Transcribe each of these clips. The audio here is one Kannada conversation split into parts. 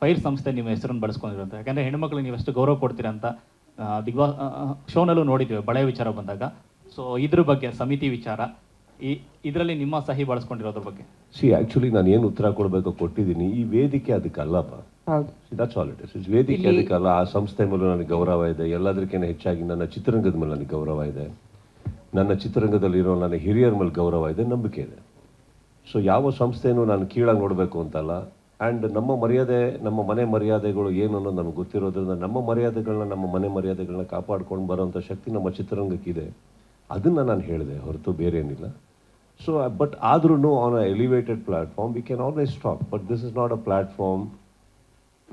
ಫೈರ್ ಸಂಸ್ಥೆ ನಿಮ್ಮ ಹೆಸರನ್ನು ಬಳಸ್ಕೊಂಡಿರೋಂಥ, ಯಾಕಂದರೆ ಹೆಣ್ಮಕ್ಳಿಗೆ ನೀವು ಎಷ್ಟು ಗೌರವ ಕೊಡ್ತೀರಾ ಅಂತ ಬಿಗ್ ಬಾಸ್ ಶೋನಲ್ಲೂ ನೋಡಿದ್ವಿ ಬಳೆ ವಿಚಾರ ಬಂದಾಗ. ಸೊ ಇದ್ರ ಬಗ್ಗೆ ಸಮಿತಿ ವಿಚಾರ, ಇದರಲ್ಲಿ ನಿಮ್ಮ ಸಹಿ ಬಳಸ್ಕೊಂಡಿರೋದ್ರ ಬಗ್ಗೆ ಆ್ಯಕ್ಚುಲಿ ನಾನು ಏನು ಉತ್ತರ ಕೊಡಬೇಕು ಕೊಟ್ಟಿದ್ದೀನಿ. ಈ ವೇದಿಕೆ ಅದಕ್ಕಲ್ಲಪ್ಪ. That's all it is. ವೇದಿಕೆ ಅದಕ್ಕಲ್ಲ. ಆ ಸಂಸ್ಥೆ ಮೇಲೆ ನನಗೆ ಗೌರವ ಇದೆ. ಎಲ್ಲದಕ್ಕಿಂತ ಹೆಚ್ಚಾಗಿ ನನ್ನ ಚಿತ್ರರಂಗದ ಮೇಲೆ ನನಗೆ ಗೌರವ ಇದೆ. ನನ್ನ ಚಿತ್ರರಂಗದಲ್ಲಿರೋ ನನ್ನ ಹಿರಿಯರ ಮೇಲೆ ಗೌರವ ಇದೆ, ನಂಬಿಕೆ ಇದೆ. ಸೊ ಯಾವ ಸಂಸ್ಥೆನೂ ನಾನು ಕೀಳಾಗಿ ನೋಡಬೇಕು ಅಂತಲ್ಲ. ಆ್ಯಂಡ್ ನಮ್ಮ ಮರ್ಯಾದೆ, ನಮ್ಮ ಮನೆ ಮರ್ಯಾದೆಗಳು ಏನು ಅನ್ನೋದು ನಮಗೆ ಗೊತ್ತಿರೋದ್ರಿಂದ ನಮ್ಮ ಮರ್ಯಾದೆಗಳನ್ನ, ನಮ್ಮ ಮನೆ ಮರ್ಯಾದೆಗಳನ್ನ ಕಾಪಾಡ್ಕೊಂಡು ಬರೋಂಥ ಶಕ್ತಿ ನಮ್ಮ ಚಿತ್ರರಂಗಕ್ಕಿದೆ. ಅದನ್ನು ನಾನು ಹೇಳಿದೆ ಹೊರತು ಬೇರೆ ಏನಿಲ್ಲ. ಸೊ ಬಟ್ ಆದ್ರೂ on a elevated platform we can always talk, but this is not a platform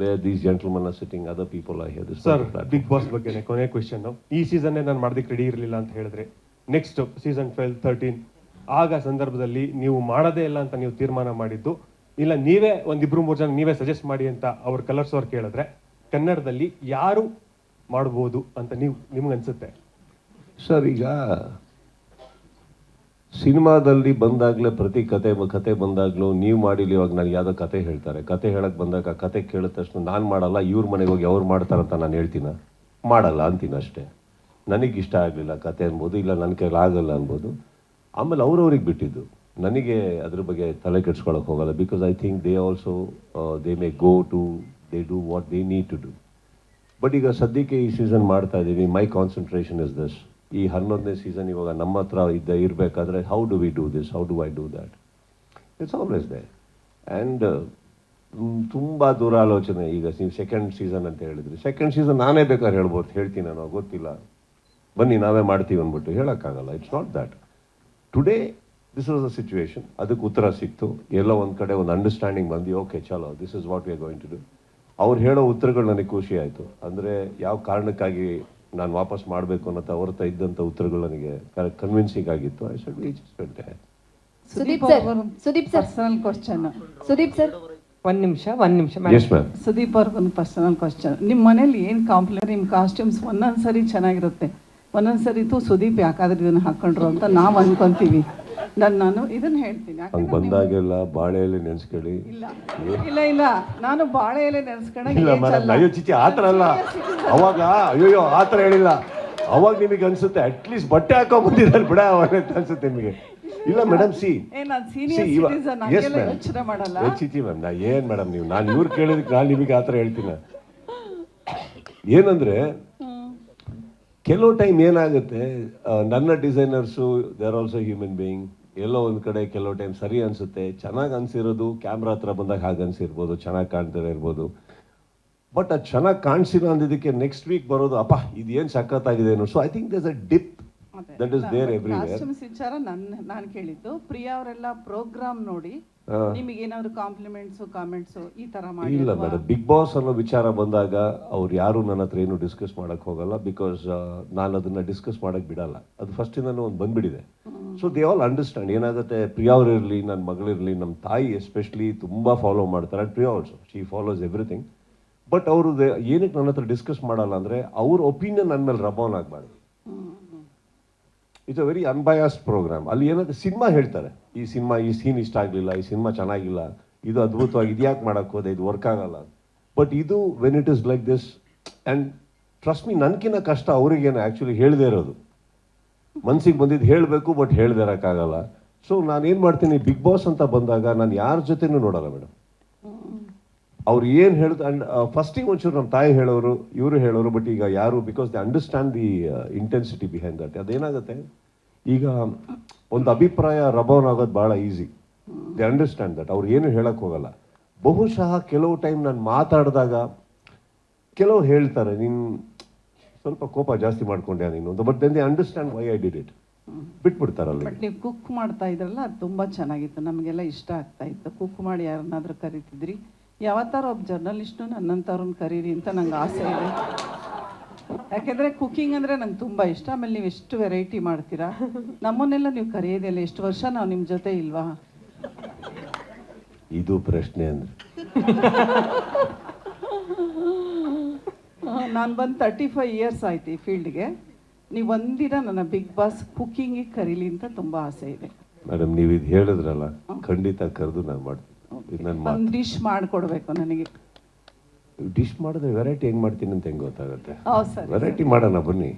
where these gentleman are sitting, other people are here. Sir, Bigg Boss ಬಗ್ಗೆ ಕೊನೆ ಕ್ವೆಶ್ಚನ್. ಈ ಸೀಸನ್ನೇ ನಾನು ಮಾಡೋದಕ್ಕೆ ರೆಡಿ ಇರಲಿಲ್ಲ ಅಂತ ಹೇಳಿದ್ರೆ, ನೆಕ್ಸ್ಟ್ ಸೀಸನ್ 12, 13 ಆಗ ಸಂದರ್ಭದಲ್ಲಿ ನೀವು ಮಾಡೋದೇ ಇಲ್ಲ ಅಂತ ನೀವು ತೀರ್ಮಾನ ಮಾಡಿದ್ದು, ಇಲ್ಲ ನೀವೇ ಒಂದಿಬ್ರು ಮೂರು ಜನ ನೀವೇ ಸಜೆಸ್ಟ್ ಮಾಡಿ ಅಂತ ಅವ್ರ ಕಲರ್ಸ್ ಅವ್ರು ಕೇಳಿದ್ರೆ, ಕನ್ನಡದಲ್ಲಿ ಯಾರು ಮಾಡ್ಬೋದು ಅಂತ ನಿಮ್ಗೆ ಅನ್ಸುತ್ತೆ? ಸರ್, ಈಗ ಸಿನಿಮಾದಲ್ಲಿ ಬಂದಾಗಲೇ ಪ್ರತಿ ಕತೆ ಬಂದಾಗಲೂ ನೀವು ಮಾಡಿಲ್ಲ. ಇವಾಗ ನನಗೆ ಯಾವುದೋ ಕತೆ ಹೇಳ್ತಾರೆ, ಕತೆ ಹೇಳಕ್ಕೆ ಬಂದಾಗ ಕತೆ ಕೇಳಿದ ತಕ್ಷಣ ನಾನು ಮಾಡಲ್ಲ, ಇವ್ರ ಮನೆಗೆ ಹೋಗಿ ಅವ್ರು ಮಾಡ್ತಾರಂತ ನಾನು ಹೇಳ್ತೀನ? ಮಾಡಲ್ಲ ಅಂತೀನಿ ಅಷ್ಟೇ. ನನಗೆ ಇಷ್ಟ ಆಗಲಿಲ್ಲ ಕತೆ ಅನ್ಬೋದು, ಇಲ್ಲ ನನ್ನ ಕೈಲಿ ಆಗಲ್ಲ ಅನ್ಬೋದು. ಆಮೇಲೆ ಅವ್ರವ್ರಿಗೆ ಬಿಟ್ಟಿದ್ದು, ನನಗೆ ಅದ್ರ ಬಗ್ಗೆ ತಲೆ ಕೆಡ್ಸ್ಕೊಳಕ್ಕೆ ಹೋಗಲ್ಲ. Because I think they also they may go to they do what they need to do. But ಈಗ ಸದ್ಯಕ್ಕೆ ಈ ಸೀಸನ್ ಮಾಡ್ತಾ ಇದ್ದೀವಿ. My concentration is this. ಈ 11ನೇ ಸೀಸನ್ ಇವಾಗ ನಮ್ಮ ಹತ್ರ ಇರಬೇಕಾದ್ರೆ how do we do this, how do I do that, it's always they. And ತುಂಬ ದೂರಾಲೋಚನೆ. ಈಗ ನೀವು ಸೆಕೆಂಡ್ ಸೀಸನ್ ಅಂತ ಹೇಳಿದ್ರಿ, ಸೆಕೆಂಡ್ ಸೀಸನ್ ನಾನೇ ಬೇಕಾದ್ರೆ ಹೇಳ್ತೀನಿ ನಾನು, ಗೊತ್ತಿಲ್ಲ, ಬನ್ನಿ ನಾವೇ ಮಾಡ್ತೀವಿ ಅಂದ್ಬಿಟ್ಟು ಹೇಳೋಕ್ಕಾಗಲ್ಲ. It's not that. Today this was a situation, ಅದಕ್ಕೆ ಉತ್ತರ ಸಿಕ್ತು. ಎಲ್ಲೋ ಒಂದು ಕಡೆ ಒಂದು ಅಂಡರ್ಸ್ಟ್ಯಾಂಡಿಂಗ್ ಬಂದು, ಓಕೆ ಚಲೋ, this is what we are going to do. ಅವ್ರು ಹೇಳೋ ಉತ್ತರಗಳು ನನಗೆ ಖುಷಿ ಆಯಿತು. ಅಂದರೆ ಯಾವ ಕಾರಣಕ್ಕಾಗಿ ನಾನು ವಾಪಸ್ ಮಾಡಬೇಕು ಅನ್ನೋ ಅವ್ರ ಇದ್ದಂಥ ಉತ್ತರಗಳು ನನಗೆ ಕನ್ವಿನ್ಸಿಂಗ್ ಆಗಿತ್ತು. I should be just went. Sudeep sir personal question. Sudeep sir ಒಂದ್ ನಿಮಿಷ ಎಸ್ ಮ್ಯಾಮ್. ಸುದೀಪ್ ಅವ್ರಿಗೊಂದು ಪರ್ಸನಲ್ ಕ್ವಶನ್. ನಿಮ್ಮ ಮನೇಲಿ ಏನು ಕಾಂಪ್ಲಿಮೆಂಟ್, ನಿಮ್ಮ ಕಾಸ್ಟ್ಯೂಮ್ಸ್ ಒಂದೊಂದ್ಸರಿ ಚೆನ್ನಾಗಿರುತ್ತೆ, ಒಂದೊಂದ್ಸರಿತು ಸುದೀಪ್ ಯಾಕಾದ್ರೆ ಇದನ್ನ ಹಾಕೊಂಡ್ರು ಅಂತ ನಾವು ಅನ್ಕೊಂತೀವಿ. ನಾನು ಇದನ್ನ ಹೇಳ್ತೀನಿ, ಹಂಗೆ ಬಂದಾಗೆಲ್ಲ ಬಾಳೆ ಎಲೆ ನೆನೆಸ್ಕೊಳ್ಳಿ. ಇಲ್ಲ ನಾನು ಬಾಳೆ ಎಲೆ ಅಯ್ಯೋ ಚಿಚ್ಚಿ ಆ ಥರ ಅಲ್ಲ. ಅವಾಗ ಅಯ್ಯೋ ಆ ಥರ ಹೇಳಿಲ್ಲ. ಅವಾಗ ನಿಮಗೆ ಅನ್ಸುತ್ತೆ ಅಟ್ಲೀಸ್ಟ್ ಬಟ್ಟೆ ಹಾಕೋ ಬಂದಿದ್ದಾರೆ ಬಿಡ ಅಂತ ಅನ್ಸುತ್ತೆ ನಿಮಗೆ. ಇಲ್ಲ ಮೇಡಮ್, ಚಿಚ್ಚಿ ಮ್ಯಾಮ್, ನಾ ಏನ್ ಮೇಡಮ್ ನೀವು, ನಾನು ಇವ್ರು ಕೇಳಿದಕ್ಕೆ ನಾನು ನಿಮಗೆ ಆ ಥರ ಹೇಳ್ತೀನಿ. ಏನಂದ್ರೆ ಕೆಲವು ಟೈಮ್ ಏನಾಗುತ್ತೆ, ನನ್ನ designers they are also human being. ಎಲ್ಲೋ ಒಂದು ಕಡೆ ಕೆಲವು ಟೈಮ್ ಸರಿ ಅನಿಸುತ್ತೆ, ಚೆನ್ನಾಗಿ ಅನಿಸಿರೋದು ಕ್ಯಾಮ್ರಾ ಹತ್ರ ಬಂದಾಗ ಹಾಗೆ ಅನಿಸಿರ್ಬೋದು, ಚೆನ್ನಾಗಿ ಕಾಣ್ತಾರೆ ಇರ್ಬೋದು. ಬಟ್ ಅದು ಚೆನ್ನಾಗಿ ಕಾಣಿಸಿಲ್ಲ ಅಂದಿದ್ದಕ್ಕೆ ನೆಕ್ಸ್ಟ್ ವೀಕ್ ಬರೋದು, ಅಪ್ಪ ಇದೇನು ಸಖತ್ತಾಗಿದೆ ಅನ್ನೋ. So I think there's a dip that is there everywhere. ವಿಚಾರ ನಾನು ಕೇಳಿದ್ದು, ಪ್ರಿಯಾ ಅವರೆಲ್ಲ ಪ್ರೋಗ್ರಾಮ್ ನೋಡಿ ನಿಮಗೆ ಏನಾದ್ರು ಕಾಂಪ್ಲಿಮೆಂಟ್ಸ್ ಕಾಮೆಂಟ್ಸ್ ಈ ತರ ಮಾಡಿ? ಇಲ್ಲ ಮೇಡಮ್, ಬಿಗ್ ಬಾಸ್ ಅನ್ನೋ ವಿಚಾರ ಬಂದಾಗ ಅವ್ರು ಯಾರು ನನ್ನ ಹತ್ರ ಏನು ಡಿಸ್ಕಸ್ ಮಾಡಕ್ ಹೋಗಲ್ಲ. ಬಿಕಾಸ್ ನಾನು ಅದನ್ನ ಡಿಸ್ಕಸ್ ಮಾಡಕ್ ಬಿಡಲ್ಲ. ಅದು ಫಸ್ಟ್ ಇಂದನೂ ಒಂದು ಬಂದ್ಬಿಟ್ಟಿದೆ. So they all understand. ಏನಾಗುತ್ತೆ, ಪ್ರಿಯಾ ಅವ್ರು ಇರಲಿ, ನನ್ನ ಮಗಳಿರಲಿ, ನಮ್ಮ ತಾಯಿ ಎಸ್ಪೆಷಲಿ ತುಂಬಾ ಫಾಲೋ ಮಾಡ್ತಾರೆ. And Priya also, she follows everything. But ಅವರು ಏನಕ್ಕೆ ನನ್ನ ಹತ್ರ ಡಿಸ್ಕಸ್ ಮಾಡಲ್ಲ ಅಂದ್ರೆ, ಅವ್ರ ಒಪಿನಿಯನ್ ನನ್ನ ಮೇಲೆ ರಬಾನ್ ಆಗಬಾರ್ದು. It's a very unbiased program. ಅಲ್ಲಿ ಏನಾದ್ರೆ ಸಿನಿಮಾ ಹೇಳ್ತಾರೆ, ಈ ಸೀನ್ ಇಷ್ಟ ಆಗಲಿಲ್ಲ, ಈ ಸಿನಿಮಾ ಚೆನ್ನಾಗಿಲ್ಲ, ಇದು ಅದ್ಭುತವಾಗಿ, ಇದ್ಯಾಕೆ ಮಾಡಕ್ಕೆ ಹೋದೆ, ಇದು ವರ್ಕ್ ಆಗಲ್ಲ. ಬಟ್ ಇದು when it is like this, and trust me, ನನ್ಕಿನ್ನ ಕಷ್ಟ ಅವ್ರಿಗೇನು ಆ್ಯಕ್ಚುಲಿ ಹೇಳದೇ ಇರೋದು. ಮನ್ಸಿಗೆ ಬಂದಿದ್ದು ಹೇಳಬೇಕು, ಬಟ್ ಹೇಳದೇ ಇರೋಕ್ಕಾಗಲ್ಲ. ಸೊ ನಾನೇನು ಮಾಡ್ತೀನಿ, ಬಿಗ್ ಬಾಸ್ ಅಂತ ಬಂದಾಗ ನಾನು ಯಾರ ಜೊತೆನೂ ನೋಡಲ್ಲ ಮೇಡಮ್. ಅವ್ರು ಏನು ಹೇಳಿದ್ರು, ಆ್ಯಂಡ್ ಫಸ್ಟಿಗೆ ಒಂಚೂರು ನಮ್ಮ ತಾಯಿ ಹೇಳೋರು, ಇವರು ಹೇಳೋರು. ಬಟ್ ಈಗ ಯಾರು, because they understand the intensity behind that. ಅದೇನಾಗುತ್ತೆ, ಈಗ ಒಂದು ಅಭಿಪ್ರಾಯ ರಬೌನ್ ಆಗೋದು ಭಾಳ ಈಸಿ. They understand that. ಅವ್ರು ಏನು ಹೇಳಕ್ಕೆ ಹೋಗಲ್ಲ. ಬಹುಶಃ ಕೆಲವು ಟೈಮ್ ನಾನು ಮಾತಾಡಿದಾಗ ಕೆಲವು ಹೇಳ್ತಾರೆ, ನೀನು ಸ್ವಲ್ಪ ಕೋಪ ಜಾಸ್ತಿ ಮಾಡ್ಕೊಂಡ್ಯಾ ನೀನು ಅಂತ. But then they understand why I did it. ಬಿಟ್ಬಿಡ್ತಾರಲ್ಲ. ಬಟ್ ನೀವು ಕುಕ್ ಮಾಡ್ತಾ ಇದ್ರಲ್ಲ, ಅದು ತುಂಬ ಚೆನ್ನಾಗಿತ್ತು, ನಮಗೆಲ್ಲ ಇಷ್ಟ ಆಗ್ತಾ ಇತ್ತು. ಕುಕ್ ಮಾಡಿ ಯಾರನ್ನಾದ್ರೂ ಕರಿತಿದ್ರಿ? ಯಾವತ್ತಾರು ಒಬ್ಬ ಜರ್ನಲಿಸ್ಟು ನನ್ನಂಥವ್ರನ್ನ ಕರೀರಿ ಅಂತ ನಂಗೆ ಆಸೆ ಇದೆ. ಯಾಕೆಂದರೆ ಕುಕ್ಕಿಂಗ್ ಅಂದರೆ ನಂಗೆ ತುಂಬ ಇಷ್ಟ. ಆಮೇಲೆ ನೀವು ಎಷ್ಟು ವೆರೈಟಿ ಮಾಡ್ತೀರಾ, ನಮ್ಮನ್ನೆಲ್ಲ ನೀವು ಕರೆಯೋದಿಲ್ಲ. ಎಷ್ಟು ವರ್ಷ ನಾವು ನಿಮ್ಮ ಜೊತೆ ಇಲ್ವಾ? ಇದು ಪ್ರಶ್ನೆ ಅಂದರೆ ನಾನು ಬಂದು 35 ಇಯರ್ಸ್ ಆಯ್ತು ಈ ಫೀಲ್ಡ್ಗೆ. ನೀವು ಒಂದಿನ ನನ್ನ ಬಿಗ್ ಬಾಸ್ ಕುಕ್ಕಿಂಗಿಗೆ ಕರೀಲಿ ಅಂತ ತುಂಬ ಆಸೆ ಇದೆ. ಮೇಡಮ್, ನೀವು ಇದು ಹೇಳಿದ್ರಲ್ಲ, ಖಂಡಿತ ಕರೆದು ನಾನು ಮಾಡ್ತೀನಿ. ಒಂದು ಡಿಶ್ ಮಾಡಿಕೊಡ್ಬೇಕು ನನಗೆ. ಡಿಶ್ ಮಾಡಿದ್ರೆ ವೆರೈಟಿ ಹೆಂಗ್ ಮಾಡ್ತೀನಿ ಅಂತ ಹೆಂಗ್ ಗೊತ್ತಾಗುತ್ತೆ? ಹೌದು ಸರ್. ವೆರೈಟಿ ಮಾಡೋಣ ಬನ್ನಿ.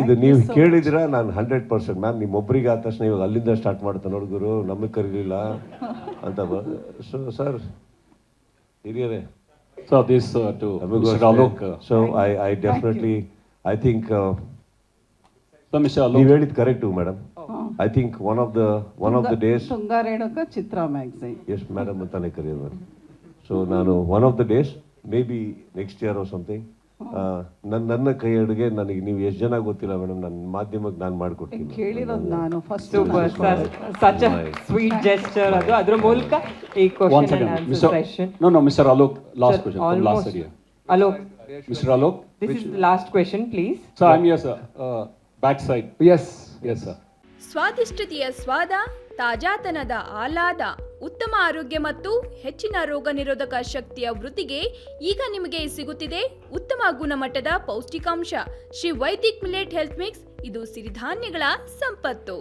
ಇದು ನೀವು ಕೇಳಿದಿರ ನಾನು 100% ಮ್ಯಾಮ್ ನಿಮ್ಮೊಬ್ಬರಿಗೆ ಆದ ತಕ್ಷಣ ಇವಾಗ ಅಲ್ಲಿಂದ ಸ್ಟಾರ್ಟ್ ಮಾಡ್ತಾ ನೋಡಿದ್ರು ನಮಗೆ ಕರೀಲಿಲ್ಲ ಅಂತ. ಸೊ ಸರ್ ಹಿರಿಯರೇ, So this to Mr. Alok. So I definitely I think So Mr. Alok. ನೀವು ಹೇಳಿದ್ correct madam. I think one of the days Tunga Renuka Chitra magazine. Yes madam ಅಂತಾನೆ ಕರೆಯೋದು. ಸೊ ನಾನು one of the days maybe next year or something ನನ್ನ ಕೈ ಅಡುಗೆ ನನಗೆ ನೀವು ಎಷ್ಟು ಜನ ಗೊತ್ತಿಲ್ಲ ಮೇಡಮ್, ನನ್ನ ಮಾಧ್ಯಮಕ್ಕೆ ನಾನು ಮಾಡಿಕೊಡ್ತೀನಿ. ಕೇಳಿರೋದು ನಾನು first. such a sweet gesture. ಅದು ಅದರ ಮೂಲಕ ಈ Once question again, and answer session. No, Mr. Alok, last question from last Almost. area. Alok, Mr. Alok, this is the last question, please. sir, I'm here, sir. Backside. Yes, sir. ಸ್ವಾದಿಷ್ಟತೆಯ ಸ್ವಾದ, ತಾಜಾತನದ ಆಹ್ಲಾದ, ಉತ್ತಮ ಆರೋಗ್ಯ ಮತ್ತು ಹೆಚ್ಚಿನ ರೋಗ ನಿರೋಧಕ ಶಕ್ತಿಯ ವೃದ್ಧಿಗೆ ಈಗ ನಿಮಗೆ ಸಿಗುತ್ತಿದೆ ಉತ್ತಮ ಗುಣಮಟ್ಟದ ಪೌಷ್ಟಿಕಾಂಶ Shri Vaidik millet health mix. ಇದು ಸಿರಿಧಾನ್ಯಗಳ ಸಂಪತ್ತು.